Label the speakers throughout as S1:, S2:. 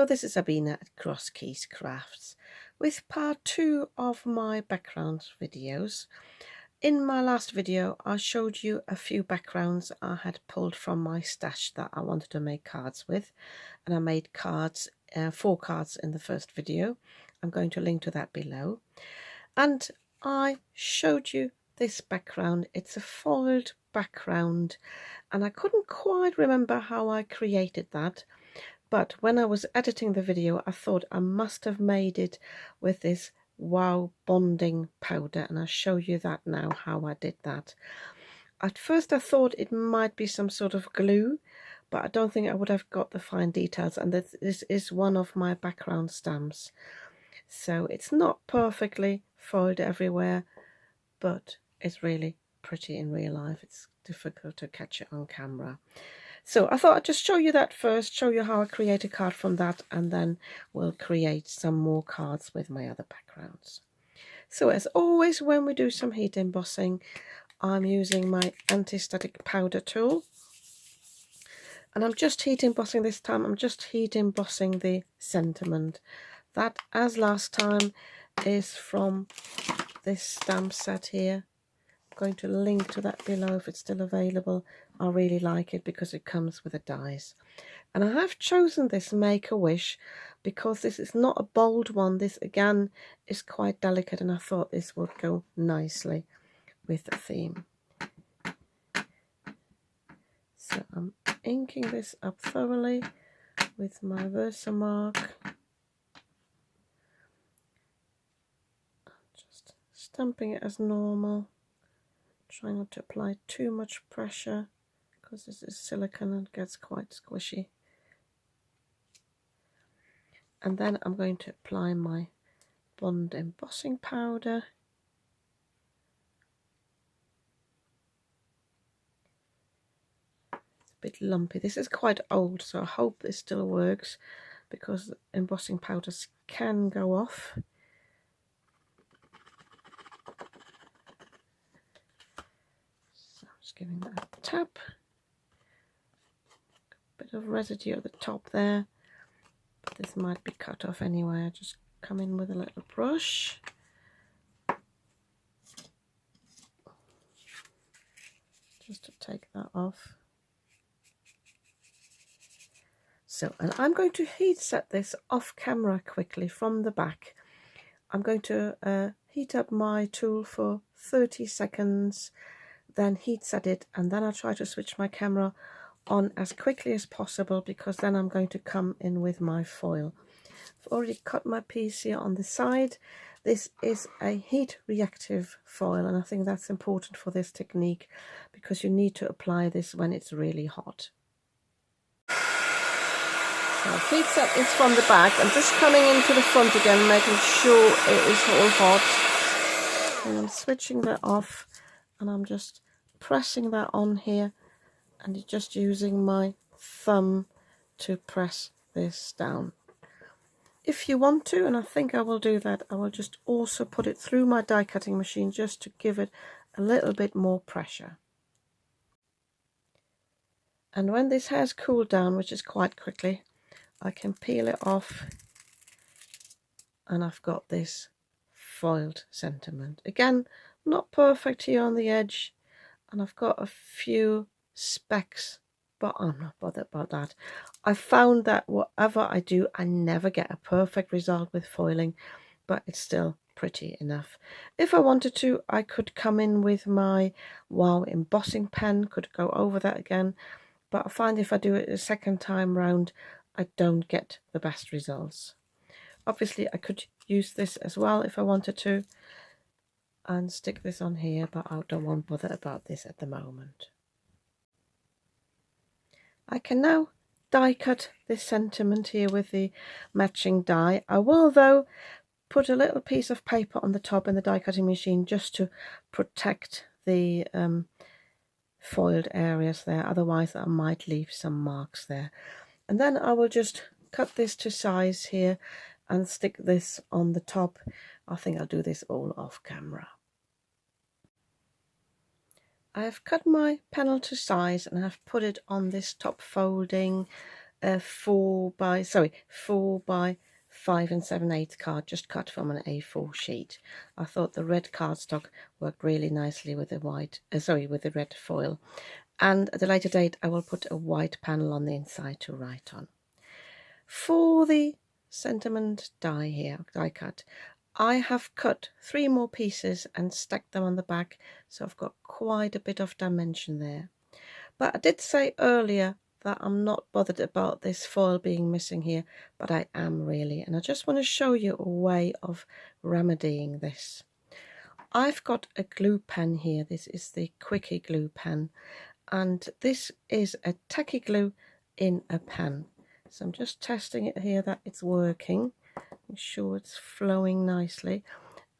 S1: Hello, this is Sabina at Cross Keys Crafts with part 2 of my background videos. In my last video I showed you a few backgrounds I had pulled from my stash that I wanted to make cards with, and I made cards, 4 cards in the first video. I'm going to link to that below. And I showed you this background. It's a foiled background and I couldn't quite remember how I created that. But when I was editing the video, I thought I must have made it with this wow bonding powder, and I'll show you that now how I did that. At first I thought it might be some sort of glue, but I don't think I would have got the fine details, and this is one of my background stamps. So it's not perfectly foiled everywhere, but it's really pretty in real life. It's difficult to catch it on camera. So I thought I'd just show you that first, show you how I create a card from that, and then we'll create some more cards with my other backgrounds. So as always, when we do some heat embossing, I'm using my anti-static powder tool. And I'm just heat embossing this time. I'm just heat embossing the sentiment. That, as last time, is from this stamp set here. Going to link to that below if it's still available. I really like it because it comes with the dies. And I have chosen this Make-A-Wish because this is not a bold one. This again is quite delicate, and I thought this would go nicely with the theme. So I'm inking this up thoroughly with my Versamark. Just stamping it as normal. Try not to apply too much pressure because this is silicone and gets quite squishy. And then I'm going to apply my Bond embossing powder. It's a bit lumpy. This is quite old, so I hope this still works because embossing powders can go off. Giving that a tap. A bit of residue at the top there, but this might be cut off anyway. I just come in with a little brush. Just to take that off. So, and I'm going to heat set this off camera quickly from the back. I'm going to heat up my tool for 30 seconds. Then heat set it, and then I'll try to switch my camera on as quickly as possible because then I'm going to come in with my foil. I've already cut my piece here on the side. This is a heat reactive foil, and I think that's important for this technique because you need to apply this when it's really hot. So I've heat set this from the back. I'm just coming into the front again, making sure it is all hot. And I'm switching that off, and I'm just pressing that on here, and just using my thumb to press this down. If you want to, and I think I will do that, I will just also put it through my die cutting machine just to give it a little bit more pressure. And when this has cooled down, which is quite quickly, I can peel it off, and I've got this foiled sentiment. Again, not perfect here on the edge, and I've got a few specks, but I'm not bothered about that. I found that whatever I do, I never get a perfect result with foiling, but it's still pretty enough. If I wanted to, I could come in with my wow embossing pen, could go over that again, but I find if I do it a second time round, I don't get the best results. Obviously, I could use this as well if I wanted to, and stick this on here, but I don't want to bother about this at the moment. I can now die cut this sentiment here with the matching die. I will though put a little piece of paper on the top in the die cutting machine just to protect the foiled areas there, otherwise I might leave some marks there. And then I will just cut this to size here and stick this on the top. I think I'll do this all off camera. I have cut my panel to size and I've put it on this top folding a 4 by 5 7/8 card, just cut from an A4 sheet. I thought the red cardstock worked really nicely with the white, with the red foil. And at a later date, I will put a white panel on the inside to write on. For the sentiment die cut, I have cut 3 more pieces and stacked them on the back, so I've got quite a bit of dimension there. But I did say earlier that I'm not bothered about this foil being missing here, but I am really, and I just want to show you a way of remedying this. I've got a glue pen here. This is the Quickie glue pen, and this is a tacky glue in a pen. So I'm just testing it here that it's working. Make sure it's flowing nicely,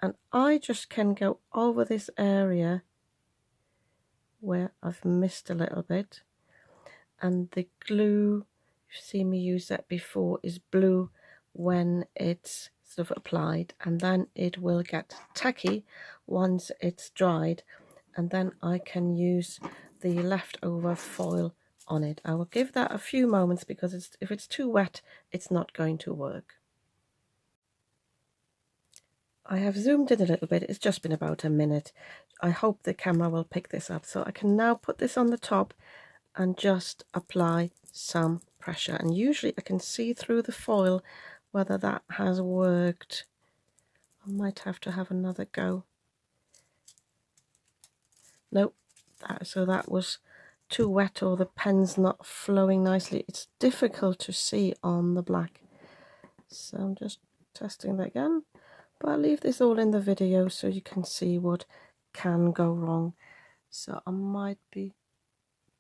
S1: and I just can go over this area where I've missed a little bit, and the glue, you've seen me use that before, is blue when it's sort of applied, and then it will get tacky once it's dried, and then I can use the leftover foil on it. I will give that a few moments because if it's too wet, it's not going to work. I have zoomed in a little bit. It's just been about a minute. I hope the camera will pick this up. So I can now put this on the top and just apply some pressure. And usually I can see through the foil whether that has worked. I might have to have another go. Nope. So that was too wet, or the pen's not flowing nicely. It's difficult to see on the black. So I'm just testing that again. But I'll leave this all in the video so you can see what can go wrong. So I might be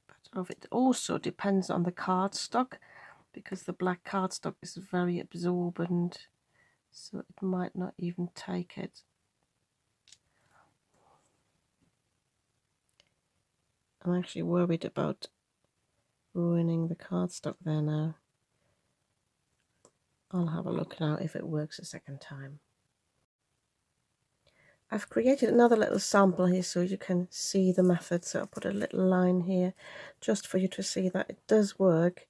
S1: better off. It also depends on the cardstock, because the black cardstock is very absorbent, so it might not even take it. I'm actually worried about ruining the cardstock there now. I'll have a look now if it works a second time. I've created another little sample here so you can see the method, so I'll put a little line here just for you to see that it does work,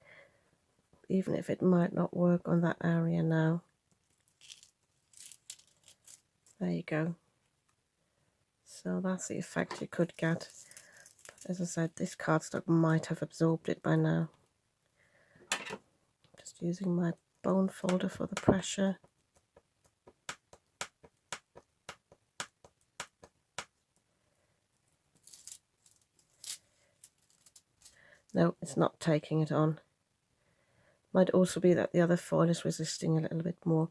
S1: even if it might not work on that area now. There you go. So that's the effect you could get. But as I said, this cardstock might have absorbed it by now. Just using my bone folder for the pressure. No, it's not taking it on. Might also be that the other foil is resisting a little bit more.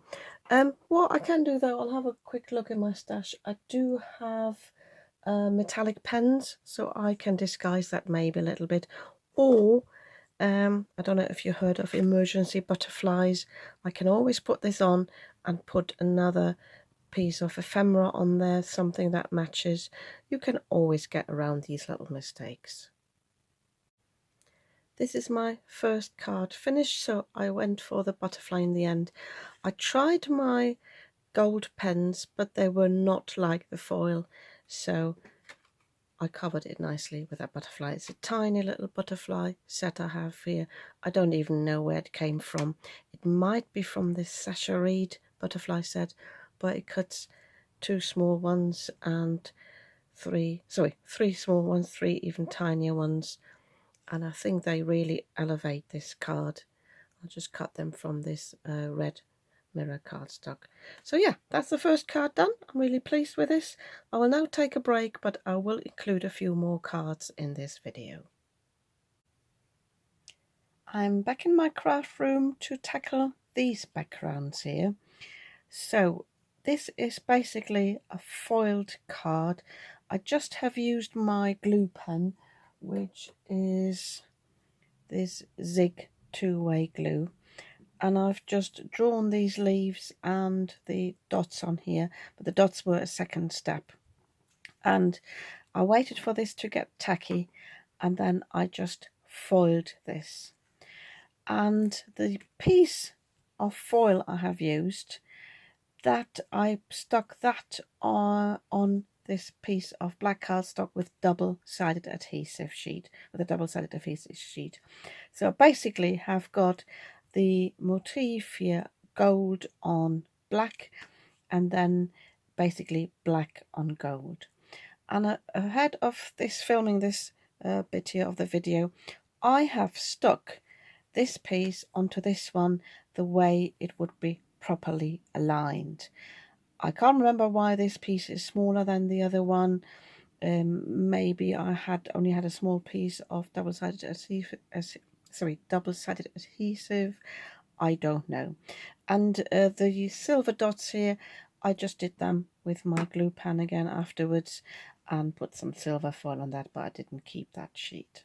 S1: What I can do though, I'll have a quick look in my stash. I do have metallic pens, so I can disguise that maybe a little bit. Or, I don't know if you heard of emergency butterflies. I can always put this on and put another piece of ephemera on there, something that matches. You can always get around these little mistakes. This is my first card finished, so I went for the butterfly in the end. I tried my gold pens, but they were not like the foil, so I covered it nicely with that butterfly. It's a tiny little butterfly set I have here. I don't even know where it came from. It might be from this Sasha Reed butterfly set, but it cuts 2 small ones and 3 small ones, 3 even tinier ones. And I think they really elevate this card. I'll just cut them from this red mirror cardstock. So yeah, that's the first card done. I'm really pleased with this. I will now take a break, but I will include a few more cards in this video. I'm back in my craft room to tackle these backgrounds here. So this is basically a foiled card. I just have used my glue pen, which is this Zig 2-way glue, and I've just drawn these leaves and the dots on here, but the dots were a second step, and I waited for this to get tacky, and then I just foiled this. And the piece of foil I have used, that I stuck that on this piece of black cardstock with double-sided adhesive sheet, So I basically have got the motif here, gold on black, and then basically black on gold. And ahead of this filming this bit here of the video, I have stuck this piece onto this one the way it would be properly aligned. I can't remember why this piece is smaller than the other one. Maybe I only had a small piece of double-sided adhesive. I don't know. And the silver dots here, I just did them with my glue pen again afterwards and put some silver foil on that, but I didn't keep that sheet.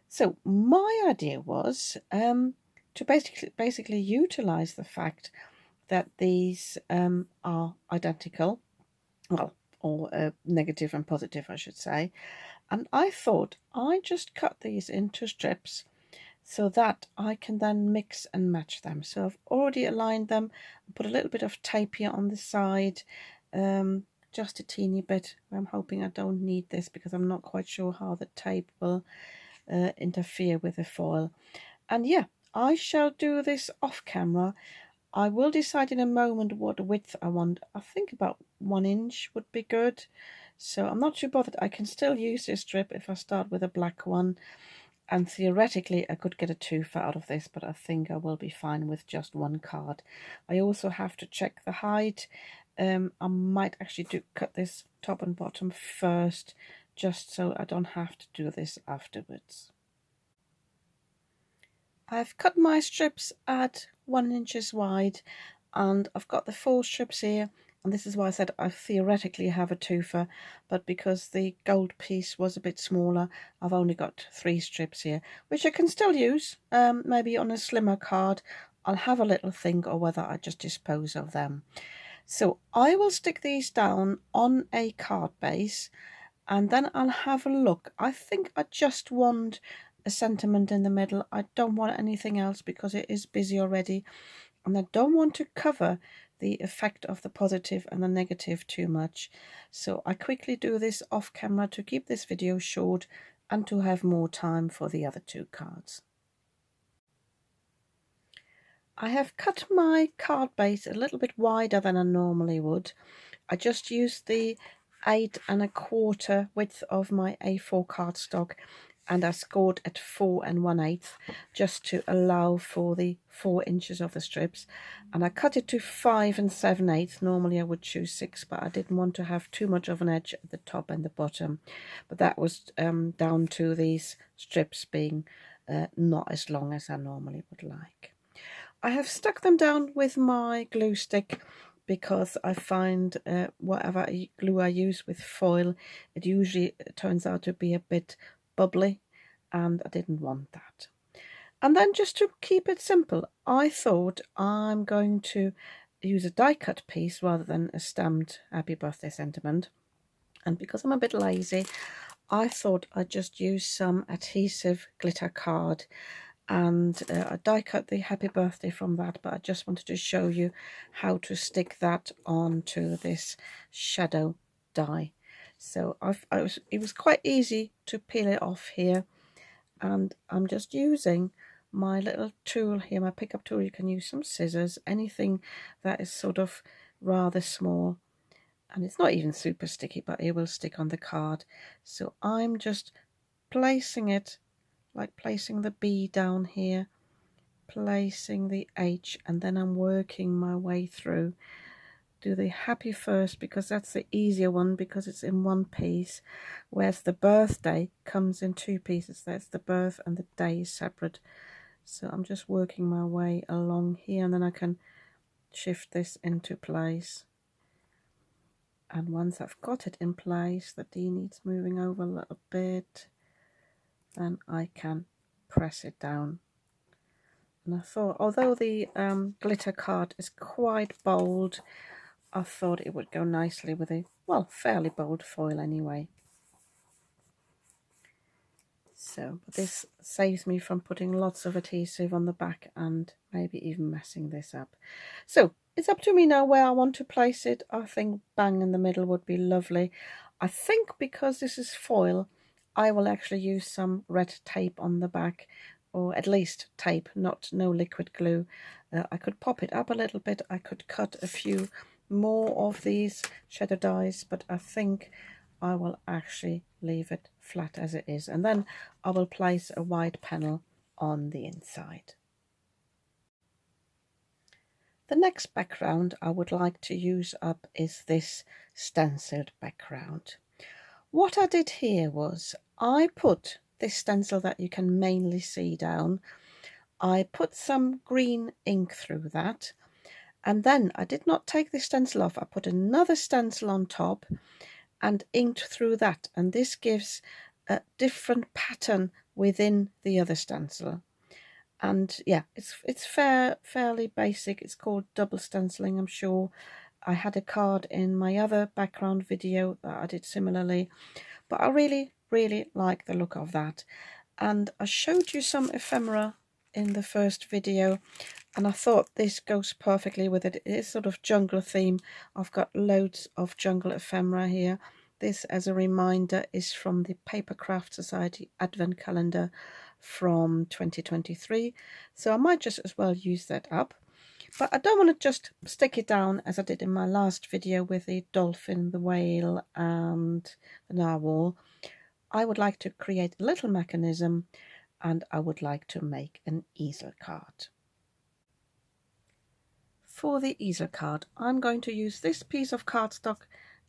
S1: So my idea was to basically utilize the fact that these are identical, well, or negative and positive, I should say. And I thought I just cut these into strips so that I can then mix and match them. So I've already aligned them, put a little bit of tape here on the side, just a teeny bit. I'm hoping I don't need this because I'm not quite sure how the tape will interfere with the foil. And yeah, I shall do this off camera. I will decide in a moment what width I want. I think about 1 inch would be good. So I'm not too bothered. I can still use this strip if I start with a black one. And theoretically, I could get a twofer out of this, but I think I will be fine with just one card. I also have to check the height. I might actually cut this top and bottom first, just so I don't have to do this afterwards. I've cut my strips at 1 inch wide, and I've got the 4 strips here, and this is why I said I theoretically have a twofer, but because the gold piece was a bit smaller, I've only got 3 strips here, which I can still use, maybe on a slimmer card. I'll have a little think or whether I just dispose of them. So I will stick these down on a card base, and then I'll have a look. I think I just want a sentiment in the middle. I don't want anything else because it is busy already, and I don't want to cover the effect of the positive and the negative too much. So I quickly do this off camera to keep this video short and to have more time for the other 2 cards. I have cut my card base a little bit wider than I normally would. I just used the 8 1/4 width of my A4 cardstock, and I scored at 4 1/8 just to allow for the 4 inches of the strips, and I cut it to 5 7/8. Normally I would choose 6, but I didn't want to have too much of an edge at the top and the bottom, but that was down to these strips being not as long as I normally would like. I have stuck them down with my glue stick because I find whatever glue I use with foil, it usually turns out to be a bit bubbly, and I didn't want that. And then just to keep it simple, I thought I'm going to use a die cut piece rather than a stamped happy birthday sentiment. And because I'm a bit lazy, I thought I'd just use some adhesive glitter card, and I die cut the happy birthday from that, but I just wanted to show you how to stick that onto this shadow die. So it was quite easy to peel it off here, and I'm just using my little tool here, my pickup tool. You can use some scissors, anything that is sort of rather small, and it's not even super sticky, but it will stick on the card. So I'm just placing it, like placing the B down here, placing the H, and then I'm working my way through. Do the happy first because that's the easier one because it's in one piece, whereas the birthday comes in 2 pieces. That's the birth and the day is separate. So I'm just working my way along here, and then I can shift this into place. And once I've got it in place, the D needs moving over a little bit, then I can press it down. And I thought, although the glitter card is quite bold, I thought it would go nicely with a, well, fairly bold foil anyway. So this saves me from putting lots of adhesive on the back and maybe even messing this up. So it's up to me now where I want to place it. I think bang in the middle would be lovely. I think because this is foil, I will actually use some red tape on the back, or at least tape, no liquid glue. I could pop it up a little bit. I could cut a few more of these shadow dies, but I think I will actually leave it flat as it is, and then I will place a white panel on the inside. The next background I would like to use up is this stenciled background. What I did here was I put this stencil that you can mainly see down, I put some green ink through that, and then I did not take the stencil off. I put another stencil on top and inked through that, and this gives a different pattern within the other stencil. And yeah, it's fairly basic. It's called double stenciling, I'm sure. I had a card in my other background video that I did similarly, but I really like the look of that. And I showed you some ephemera in the first video, and I thought this goes perfectly with it. It is sort of jungle theme. I've got loads of jungle ephemera here. This, as a reminder, is from the Paper Craft Society Advent Calendar from 2023, so I might just as well use that up. But I don't want to just stick it down as I did in my last video with the dolphin, the whale and the narwhal. I would like to create a little mechanism, and I would like to make an easel card. For the easel card, I'm going to use this piece of cardstock.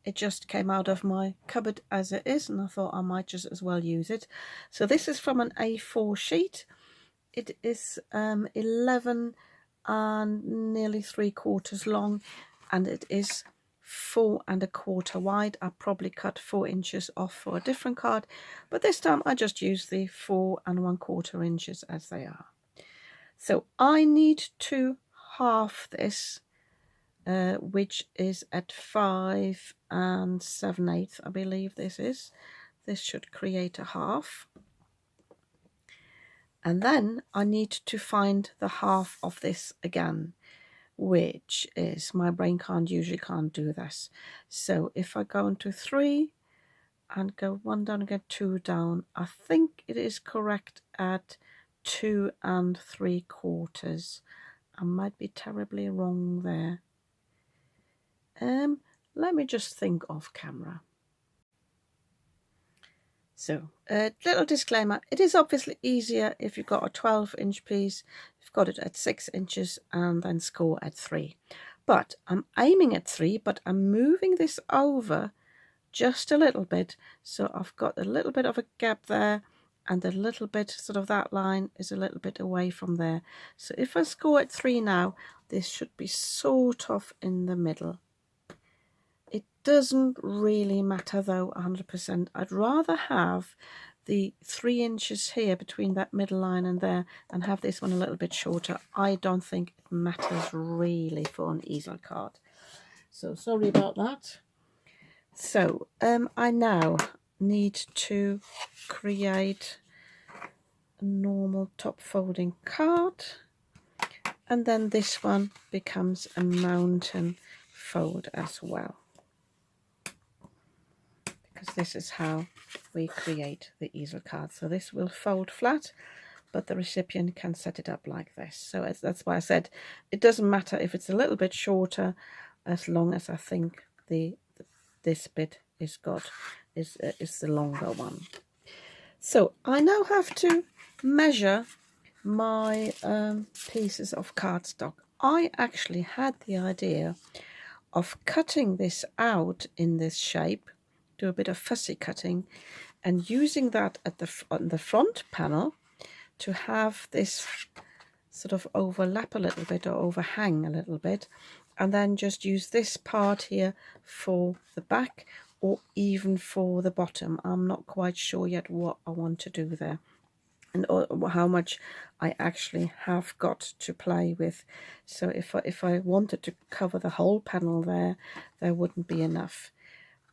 S1: It just came out of my cupboard as it is, and I thought I might just as well use it. So this is from an A4 sheet. It is 11 and nearly 3/4 long, and it is 4 1/4 wide. I probably cut 4 inches off for a different card, but this time I just use the 4 1/4 inches as they are. So I need to half this, which is at 5 7/8, I believe this is. This should create a half. And then I need to find the half of this again, which is, my brain usually can't do this. So if I go into 3 and go 1 down and get 2 down, I think it is correct at 2 3/4. I might be terribly wrong there. Let me just think off camera. So, a little disclaimer, it is obviously easier if you've got a 12-inch piece, you've got it at 6 inches and then score at 3. But I'm aiming at 3, but I'm moving this over just a little bit, so I've got a little bit of a gap there, and a little bit, sort of that line is a little bit away from there. So if I score at 3 now, this should be sort of in the middle. It doesn't really matter though, 100%. I'd rather have the 3 inches here between that middle line and there, and have this one a little bit shorter. I don't think it matters really for an easel card. So sorry about that. So I now need to create a normal top folding card, and then this one becomes a mountain fold as well, because this is how we create the easel card. So this will fold flat, but the recipient can set it up like this. So that's why I said it doesn't matter if it's a little bit shorter, as long as I think this bit is the longer one. So I now have to measure my pieces of cardstock. I actually had the idea of cutting this out in this shape, do a bit of fussy cutting, and using that on the front panel to have this sort of overlap a little bit or overhang a little bit, and then just use this part here for the back or even for the bottom. I'm not quite sure yet what I want to do there, and how much I actually have got to play with. So if I wanted to cover the whole panel there wouldn't be enough.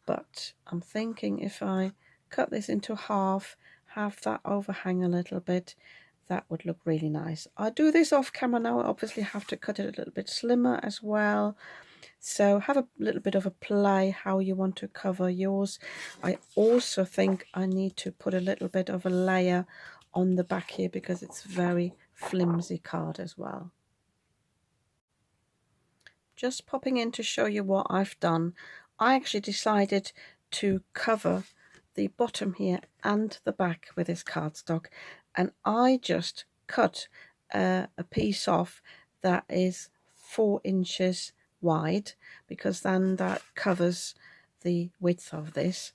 S1: But I'm thinking if I cut this into half, have that overhang a little bit, that would look really nice. I do this off camera now. I obviously have to cut it a little bit slimmer as well. So have a little bit of a play how you want to cover yours. I also think I need to put a little bit of a layer on the back here because it's very flimsy card as well. Just popping in to show you what I've done. I actually decided to cover the bottom here and the back with this cardstock, and I just cut a piece off that is 4 inches wide, because then that covers the width of this,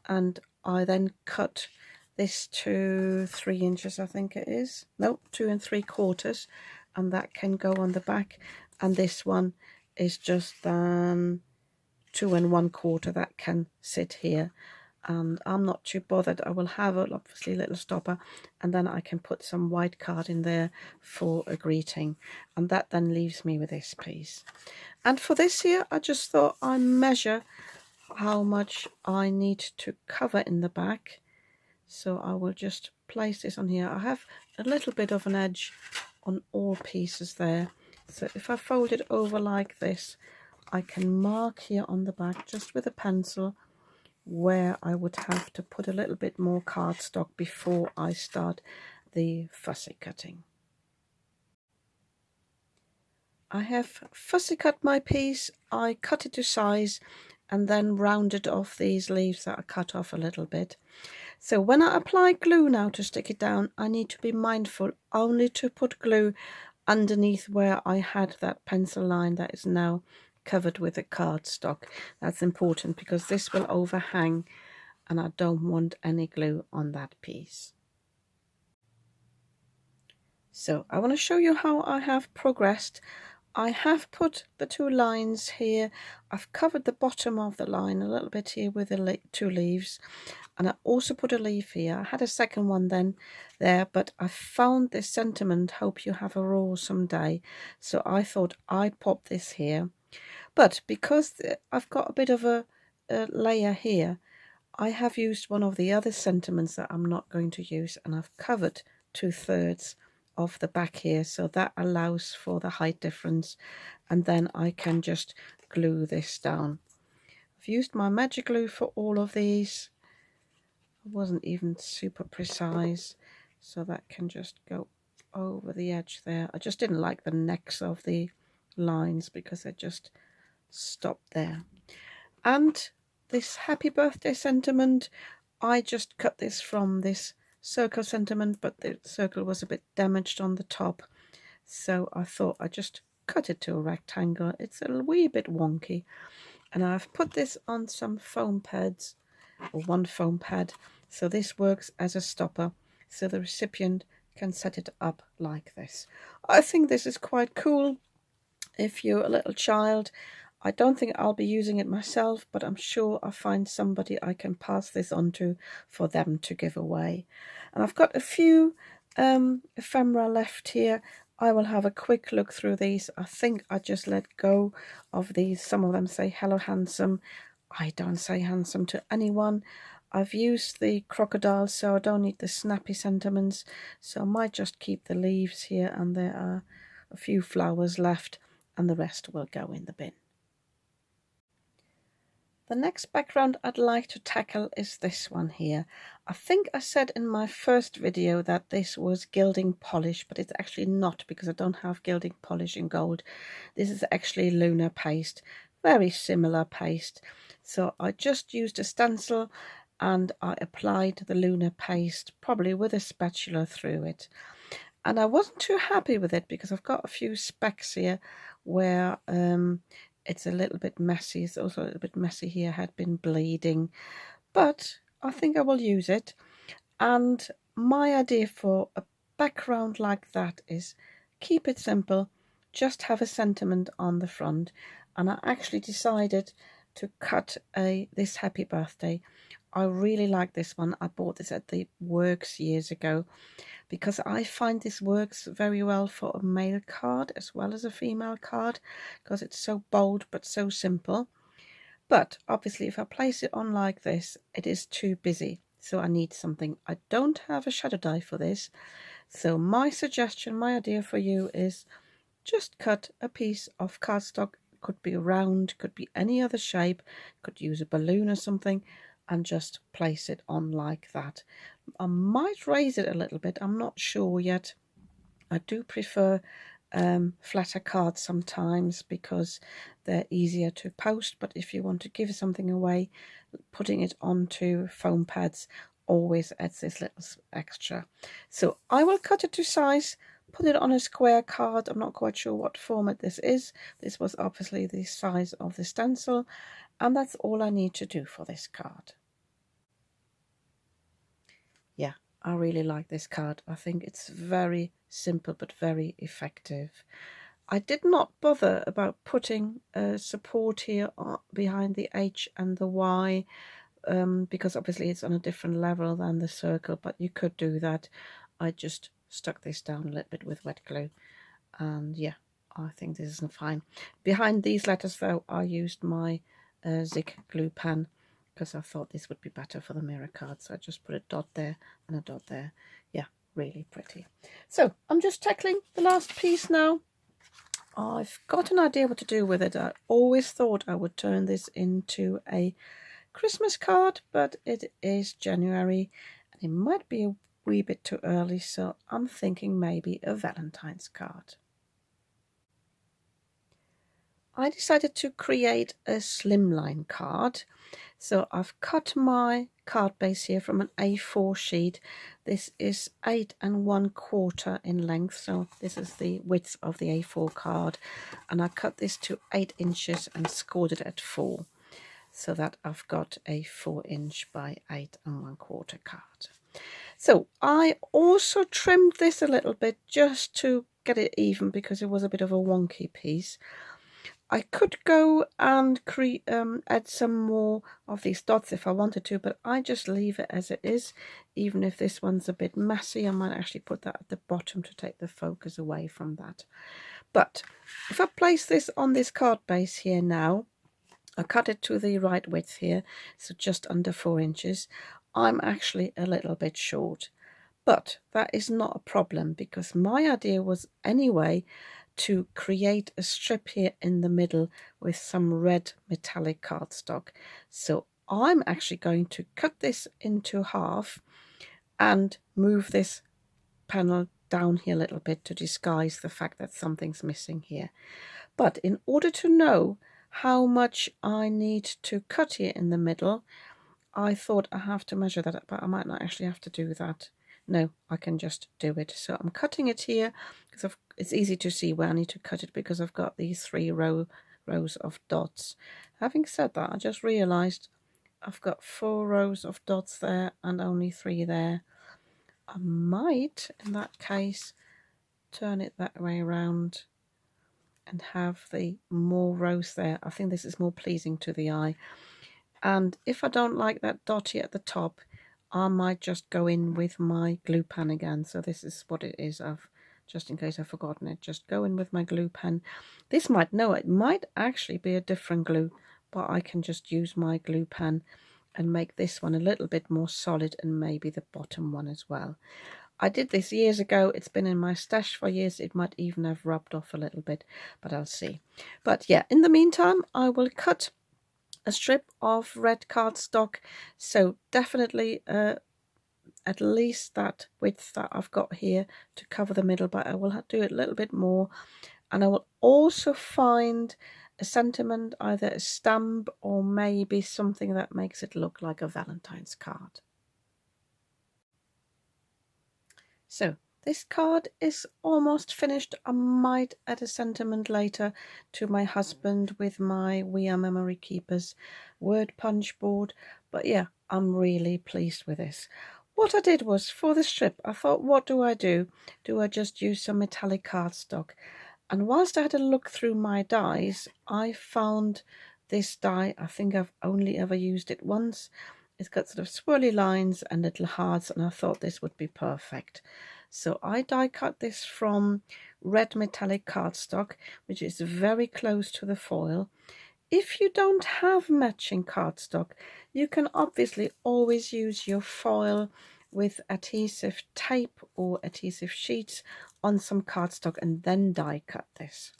S1: and I then cut this to 3 inches, I think it is, no, 2 3/4, and that can go on the back, and this one is just 2 1/4 that can sit here. And I'm not too bothered. I will have obviously a little stopper, and then I can put some white card in there for a greeting, and that then leaves me with this piece. And for this here, I just thought I measure how much I need to cover in the back, so I will just place this on here. I have a little bit of an edge on all pieces there, so if I fold it over like this, I can mark here on the back just with a pencil where I would have to put a little bit more cardstock before I start the fussy cutting. I have fussy cut my piece. I cut it to size and then rounded off these leaves that I cut off a little bit. So when I apply glue now to stick it down, I need to be mindful only to put glue underneath where I had that pencil line that is now covered with a cardstock. That's important because this will overhang and I don't want any glue on that piece. So I want to show you how I have progressed. I have put the 2 lines here. I've covered the bottom of the line a little bit here with the 2 leaves, and I also put a leaf here. I had a second one then there, but I found this sentiment, hope you have a awesome day, so I thought I'd pop this here. But because I've got a bit of a layer here, I have used one of the other sentiments that I'm not going to use, and I've covered 2/3 of the back here, so that allows for the height difference, and then I can just glue this down. I've used my magic glue for all of these. It wasn't even super precise, so that can just go over the edge there. I just didn't like the necks of the lines because they just stopped there. And this happy birthday sentiment, I just cut this from this circle sentiment, but the circle was a bit damaged on the top, so I thought I'd just cut it to a rectangle. It's a wee bit wonky, and I've put this on some foam pads, or 1 foam pad, so this works as a stopper, so the recipient can set it up like this. I think this is quite cool if you're a little child. I don't think I'll be using it myself, but I'm sure I'll find somebody I can pass this on to for them to give away. And I've got a few ephemera left here. I will have a quick look through these. I think I just let go of these. Some of them say hello handsome. I don't say handsome to anyone. I've used the crocodile, so I don't need the snappy sentiments, so I might just keep the leaves here, and there are a few flowers left, and the rest will go in the bin. The next background I'd like to tackle is this one here. I think I said in my first video that this was gilding polish, but it's actually not, because I don't have gilding polish in gold. This is actually Lunar Paste, very similar paste. So I just used a stencil and I applied the Lunar Paste, probably with a spatula through it. And I wasn't too happy with it because I've got a few specks here where it's a little bit messy. It's also a little bit messy here, had been bleeding, but I think I will use it. And my idea for a background like that is keep it simple, just have a sentiment on the front. And I actually decided to cut this happy birthday. I really like this one. I bought this at the Works years ago because I find this works very well for a male card as well as a female card, because it's so bold but so simple. But obviously if I place it on like this, it is too busy. so I need something. I don't have a shadow die for this, so my suggestion, my idea for you is just cut a piece of cardstock. Could be round, could be any other shape, could use a balloon or something, and just place it on like that. I might raise it a little bit, I'm not sure yet. I do prefer flatter cards sometimes because they're easier to post, but if you want to give something away, putting it onto foam pads always adds this little extra. So I will cut it to size, put it on a square card. I'm not quite sure what format this is. This was obviously the size of the stencil, and that's all I need to do for this card. Yeah, I really like this card. I think it's very simple but very effective. I did not bother about putting support here behind the H and the Y because obviously it's on a different level than the circle, but you could do that. I just stuck this down a little bit with wet glue, and yeah, I think this is fine. Behind these letters though, I used my Zig glue pen because I thought this would be better for the mirror card, so I just put a dot there and a dot there. Yeah, really pretty. So I'm just tackling the last piece now. I've got an idea what to do with it. I always thought I would turn this into a Christmas card, but it is January and it might be a wee bit too early, so I'm thinking maybe a Valentine's card. I decided to create a slimline card, so I've cut my card base here from an A4 sheet. This is 8 1/4 in length, so this is the width of the A4 card, and I cut this to 8 inches and scored it at 4, so that I've got a 4" by 8 1/4 card. So I also trimmed this a little bit just to get it even because it was a bit of a wonky piece. I could go and add some more of these dots if I wanted to, but I just leave it as it is. Even if this one's a bit messy, I might actually put that at the bottom to take the focus away from that. But if I place this on this card base here now, I cut it to the right width here, so just under 4 inches. I'm actually a little bit short, but that is not a problem because my idea was anyway to create a strip here in the middle with some red metallic cardstock. So I'm actually going to cut this into half and move this panel down here a little bit to disguise the fact that something's missing here. But in order to know how much I need to cut here in the middle, I thought I have to measure that, but I might not actually have to do that. No, I can just do it. So I'm cutting it here because it's easy to see where I need to cut it because I've got these 3 rows of dots. Having said that, I just realized I've got 4 rows of dots there and only 3 there. I might, in that case, turn it that way around and have the more rows there. I think this is more pleasing to the eye. And if I don't like that dotty at the top, I might just go in with my glue pen again. So this is what it is. Just in case I've forgotten it, just go in with my glue pen. This might, no, it might actually be a different glue, but I can just use my glue pen and make this one a little bit more solid, and maybe the bottom one as well. I did this years ago. It's been in my stash for years. It might even have rubbed off a little bit, but I'll see. But yeah, in the meantime, I will cut a strip of red cardstock, so definitely at least that width that I've got here to cover the middle, but I will have to do it a little bit more. And I will also find a sentiment, either a stamp or maybe something that makes it look like a Valentine's card. So this card is almost finished. I might add a sentiment later to my husband with my We Are Memory Keepers word punch board. But yeah, I'm really pleased with this. What I did was, for the strip, I thought, what do I do? Do I just use some metallic cardstock? And whilst I had a look through my dies, I found this die. I think I've only ever used it once. It's got sort of swirly lines and little hearts, and I thought this would be perfect. So I die cut this from red metallic cardstock, which is very close to the foil. If you don't have matching cardstock, you can obviously always use your foil with adhesive tape or adhesive sheets on some cardstock and then die cut this.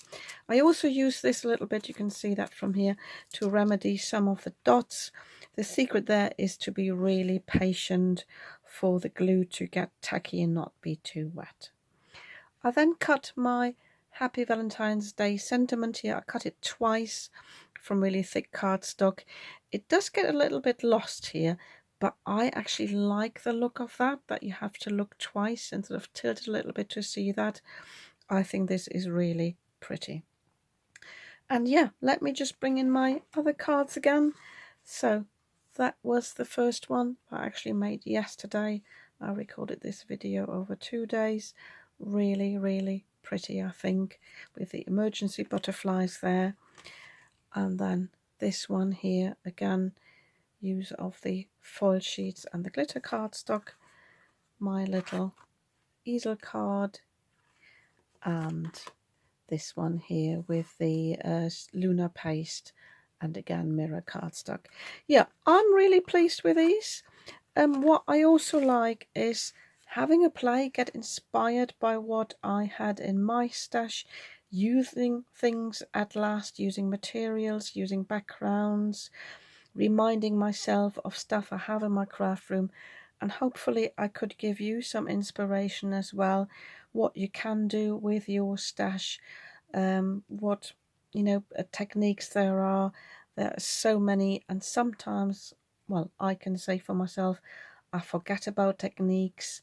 S1: I also use this a little bit, you can see that from here, to remedy some of the dots. The secret there is to be really patient for the glue to get tacky and not be too wet. I then cut my Happy Valentine's Day sentiment here. I cut it twice from really thick cardstock. It does get a little bit lost here, but I actually like the look of that you have to look twice and sort of tilt it a little bit to see that. I think this is really pretty. And yeah, let me just bring in my other cards again. So that was the first one I actually made yesterday. I recorded this video over 2 days. Really, really pretty, I think, with the emergency butterflies there. And then this one here, again, use of the foil sheets and the glitter cardstock. My little easel card, and this one here with the Lunar Paste, and again mirror cardstock. Yeah, I'm really pleased with these. What I also like is having a play, get inspired by what I had in my stash, using things at last, using materials, using backgrounds, reminding myself of stuff I have in my craft room, and hopefully I could give you some inspiration as well, what you can do with your stash, what techniques there are. There are so many, and sometimes, well, I can say for myself, I forget about techniques,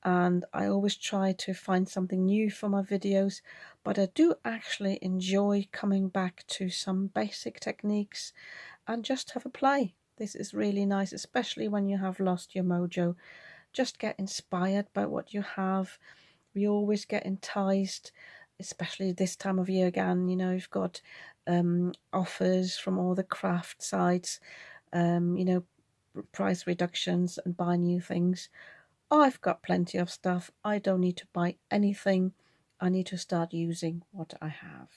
S1: and I always try to find something new for my videos, but I do actually enjoy coming back to some basic techniques and just have a play. This is really nice, especially when you have lost your mojo. Just get inspired by what you have. We always get enticed, especially this time of year again. You've got offers from all the craft sites, price reductions and buy new things. I've got plenty of stuff. I don't need to buy anything. I need to start using what I have.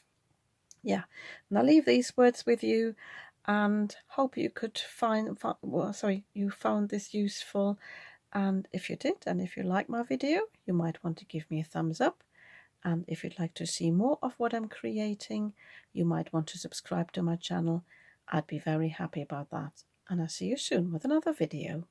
S1: Yeah, and I'll leave these words with you, and hope you could you found this useful. And if you did, and if you like my video, you might want to give me a thumbs up. And if you'd like to see more of what I'm creating, you might want to subscribe to my channel. I'd be very happy about that. And I'll see you soon with another video.